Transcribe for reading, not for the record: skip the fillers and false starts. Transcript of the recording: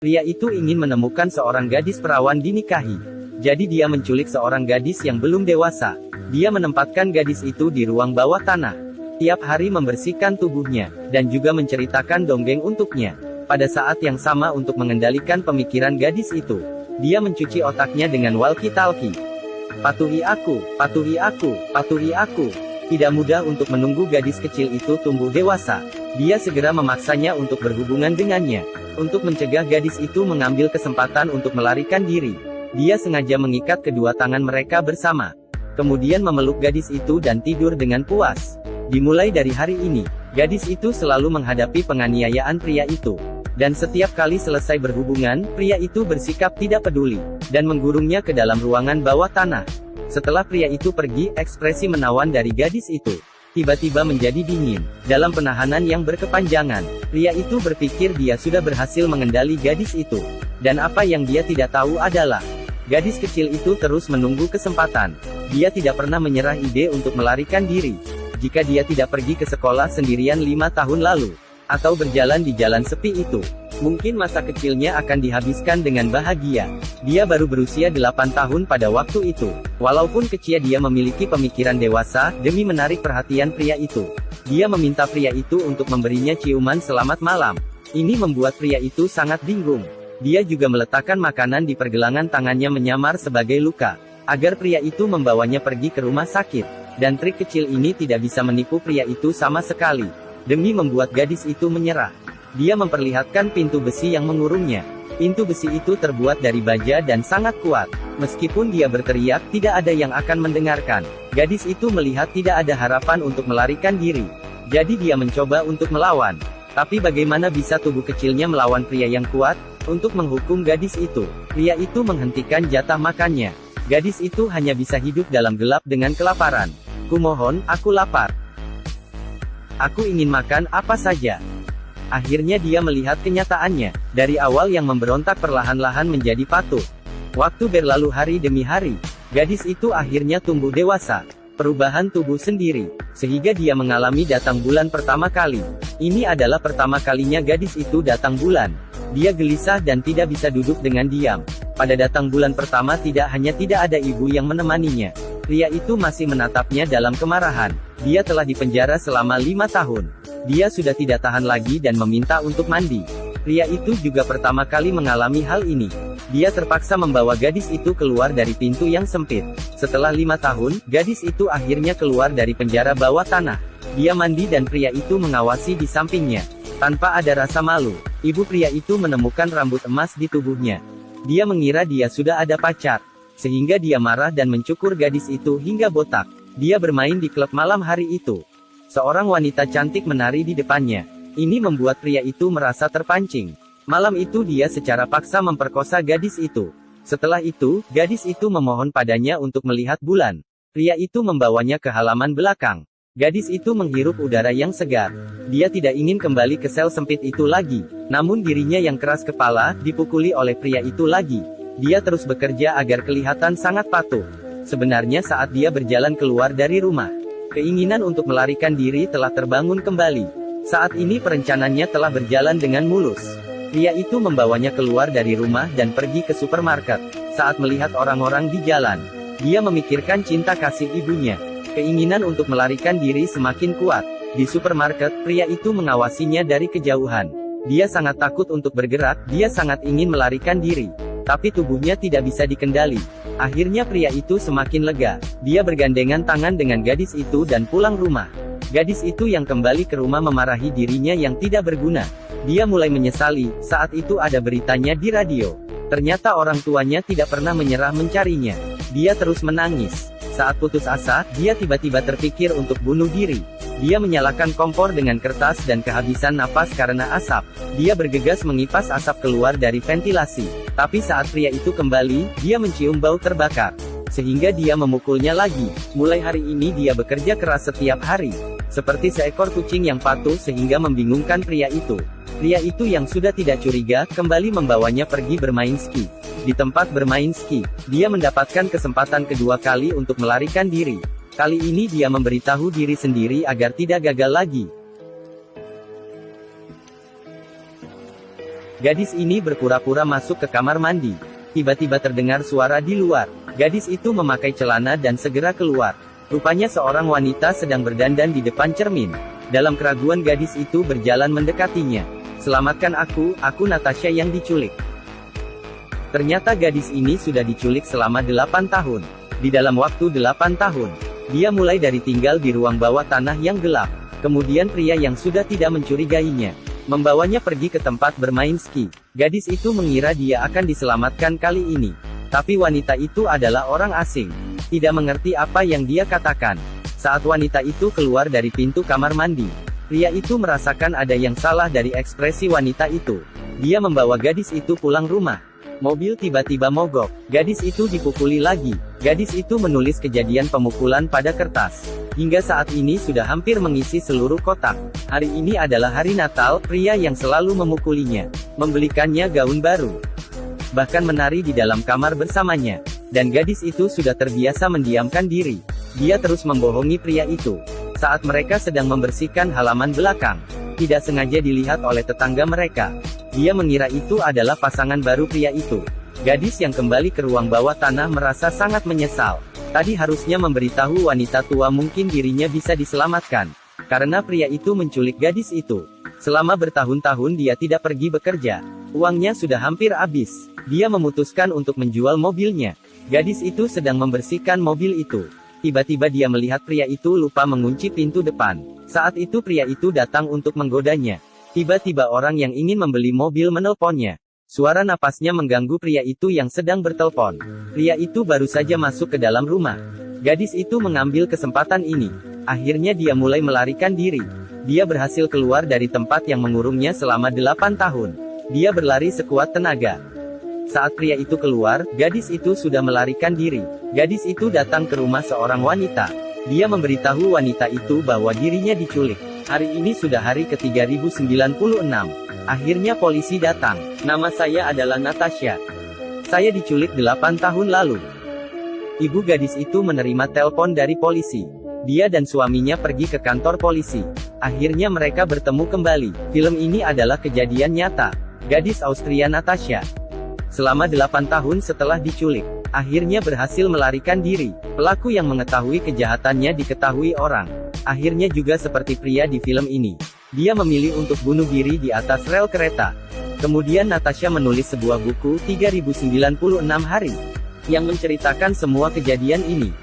Pria itu ingin menemukan seorang gadis perawan dinikahi. Jadi dia menculik seorang gadis yang belum dewasa. Dia menempatkan gadis itu di ruang bawah tanah. Tiap hari membersihkan tubuhnya, dan juga menceritakan dongeng untuknya. Pada saat yang sama untuk mengendalikan pemikiran gadis itu, dia mencuci otaknya dengan walkie-talkie. Patuhi aku, patuhi aku, patuhi aku. Tidak mudah untuk menunggu gadis kecil itu tumbuh dewasa. Dia segera memaksanya untuk berhubungan dengannya. Untuk mencegah gadis itu mengambil kesempatan untuk melarikan diri, dia sengaja mengikat kedua tangan mereka bersama. Kemudian memeluk gadis itu dan tidur dengan puas. Dimulai dari hari ini, gadis itu selalu menghadapi penganiayaan pria itu. Dan setiap kali selesai berhubungan, pria itu bersikap tidak peduli, dan menggurungnya ke dalam ruangan bawah tanah. Setelah pria itu pergi, ekspresi menawan dari gadis itu tiba-tiba menjadi dingin. Dalam penahanan yang berkepanjangan, pria itu berpikir dia sudah berhasil mengendali gadis itu. Dan apa yang dia tidak tahu adalah, gadis kecil itu terus menunggu kesempatan. Dia tidak pernah menyerah ide untuk melarikan diri. Jika dia tidak pergi ke sekolah sendirian 5 tahun lalu, atau berjalan di jalan sepi itu, mungkin masa kecilnya akan dihabiskan dengan bahagia. Dia baru berusia 8 tahun pada waktu itu. Walaupun kecil dia memiliki pemikiran dewasa, demi menarik perhatian pria itu. Dia meminta pria itu untuk memberinya ciuman selamat malam. Ini membuat pria itu sangat bingung. Dia juga meletakkan makanan di pergelangan tangannya menyamar sebagai luka, agar pria itu membawanya pergi ke rumah sakit. Dan trik kecil ini tidak bisa menipu pria itu sama sekali. Demi membuat gadis itu menyerah, dia memperlihatkan pintu besi yang mengurungnya. Pintu besi itu terbuat dari baja dan sangat kuat. Meskipun dia berteriak, tidak ada yang akan mendengarkan. Gadis itu melihat tidak ada harapan untuk melarikan diri. Jadi dia mencoba untuk melawan. Tapi bagaimana bisa tubuh kecilnya melawan pria yang kuat? Untuk menghukum gadis itu, pria itu menghentikan jatah makannya. Gadis itu hanya bisa hidup dalam gelap dengan kelaparan. Kumohon, aku lapar. Aku ingin makan apa saja. Akhirnya dia melihat kenyataannya. Dari awal yang memberontak perlahan-lahan menjadi patuh. Waktu berlalu hari demi hari. Gadis itu akhirnya tumbuh dewasa. Perubahan tubuh sendiri. Sehingga dia mengalami datang bulan pertama kali. Ini adalah pertama kalinya gadis itu datang bulan. Dia gelisah dan tidak bisa duduk dengan diam. Pada datang bulan pertama tidak ada ibu yang menemaninya. Pria itu masih menatapnya dalam kemarahan. Dia telah dipenjara selama 5 tahun. Dia sudah tidak tahan lagi dan meminta untuk mandi. Pria itu juga pertama kali mengalami hal ini. Dia terpaksa membawa gadis itu keluar dari pintu yang sempit. Setelah 5 tahun, gadis itu akhirnya keluar dari penjara bawah tanah. Dia mandi dan pria itu mengawasi di sampingnya. Tanpa ada rasa malu, ibu pria itu menemukan rambut emas di tubuhnya. Dia mengira dia sudah ada pacar. Sehingga dia marah dan mencukur gadis itu hingga botak. Dia bermain di klub malam hari itu. Seorang wanita cantik menari di depannya. Ini membuat pria itu merasa terpancing. Malam itu dia secara paksa memperkosa gadis itu. Setelah itu, gadis itu memohon padanya untuk melihat bulan. Pria itu membawanya ke halaman belakang. Gadis itu menghirup udara yang segar. Dia tidak ingin kembali ke sel sempit itu lagi. Namun dirinya yang keras kepala, dipukuli oleh pria itu lagi. Dia terus bekerja agar kelihatan sangat patuh. Sebenarnya saat dia berjalan keluar dari rumah, keinginan untuk melarikan diri telah terbangun kembali. Saat ini perencanaannya telah berjalan dengan mulus. Pria itu membawanya keluar dari rumah dan pergi ke supermarket. Saat melihat orang-orang di jalan, dia memikirkan cinta kasih ibunya. Keinginan untuk melarikan diri semakin kuat. Di supermarket, pria itu mengawasinya dari kejauhan. Dia sangat takut untuk bergerak, dia sangat ingin melarikan diri. Tapi tubuhnya tidak bisa dikendali. Akhirnya pria itu semakin lega. Dia bergandengan tangan dengan gadis itu dan pulang rumah. Gadis itu yang kembali ke rumah memarahi dirinya yang tidak berguna. Dia mulai menyesali, saat itu ada beritanya di radio. Ternyata orang tuanya tidak pernah menyerah mencarinya. Dia terus menangis. Saat putus asa, dia tiba-tiba terpikir untuk bunuh diri. Dia menyalakan kompor dengan kertas dan kehabisan napas karena asap. Dia bergegas mengipas asap keluar dari ventilasi. Tapi saat pria itu kembali, dia mencium bau terbakar. Sehingga dia memukulnya lagi. Mulai hari ini dia bekerja keras setiap hari. Seperti seekor kucing yang patuh sehingga membingungkan pria itu. Pria itu yang sudah tidak curiga, kembali membawanya pergi bermain ski. Di tempat bermain ski, dia mendapatkan kesempatan kedua kali untuk melarikan diri. Kali ini dia memberitahu diri sendiri agar tidak gagal lagi. Gadis ini berpura-pura masuk ke kamar mandi. Tiba-tiba terdengar suara di luar. Gadis itu memakai celana dan segera keluar. Rupanya seorang wanita sedang berdandan di depan cermin. Dalam keraguan gadis itu berjalan mendekatinya. "Selamatkan aku Natasha yang diculik." Ternyata gadis ini sudah diculik selama 8 tahun. Di dalam waktu 8 tahun, dia mulai dari tinggal di ruang bawah tanah yang gelap. Kemudian pria yang sudah tidak mencurigainya membawanya pergi ke tempat bermain ski. Gadis itu mengira dia akan diselamatkan kali ini. Tapi wanita itu adalah orang asing. Tidak mengerti apa yang dia katakan. Saat wanita itu keluar dari pintu kamar mandi, pria itu merasakan ada yang salah dari ekspresi wanita itu. Dia membawa gadis itu pulang rumah. Mobil tiba-tiba mogok. Gadis itu dipukuli lagi. Gadis itu menulis kejadian pemukulan pada kertas. Hingga saat ini sudah hampir mengisi seluruh kotak. Hari ini adalah hari Natal. Pria yang selalu memukulinya membelikannya gaun baru, bahkan menari di dalam kamar bersamanya. Dan gadis itu sudah terbiasa mendiamkan diri. Dia terus membohongi pria itu. Saat mereka sedang membersihkan halaman belakang, tidak sengaja dilihat oleh tetangga mereka. Dia mengira itu adalah pasangan baru pria itu. Gadis yang kembali ke ruang bawah tanah merasa sangat menyesal. Tadi harusnya memberitahu wanita tua mungkin dirinya bisa diselamatkan. Karena pria itu menculik gadis itu. Selama bertahun-tahun dia tidak pergi bekerja. Uangnya sudah hampir habis. Dia memutuskan untuk menjual mobilnya. Gadis itu sedang membersihkan mobil itu. Tiba-tiba dia melihat pria itu lupa mengunci pintu depan. Saat itu pria itu datang untuk menggodanya. Tiba-tiba orang yang ingin membeli mobil menelponnya. Suara napasnya mengganggu pria itu yang sedang bertelepon. Pria itu baru saja masuk ke dalam rumah. Gadis itu mengambil kesempatan ini. Akhirnya dia mulai melarikan diri. Dia berhasil keluar dari tempat yang mengurungnya selama 8 tahun. Dia berlari sekuat tenaga. Saat pria itu keluar, gadis itu sudah melarikan diri. Gadis itu datang ke rumah seorang wanita. Dia memberitahu wanita itu bahwa dirinya diculik. Hari ini sudah hari ke-3096. Akhirnya polisi datang. "Nama saya adalah Natasha. Saya diculik 8 tahun lalu." Ibu gadis itu menerima telepon dari polisi. Dia dan suaminya pergi ke kantor polisi. Akhirnya mereka bertemu kembali. Film ini adalah kejadian nyata. Gadis Austria Natasha, selama 8 tahun setelah diculik, akhirnya berhasil melarikan diri. Pelaku yang mengetahui kejahatannya diketahui orang. Akhirnya juga seperti pria di film ini. Dia memilih untuk bunuh diri di atas rel kereta. Kemudian Natasha menulis sebuah buku 3096 hari, yang menceritakan semua kejadian ini.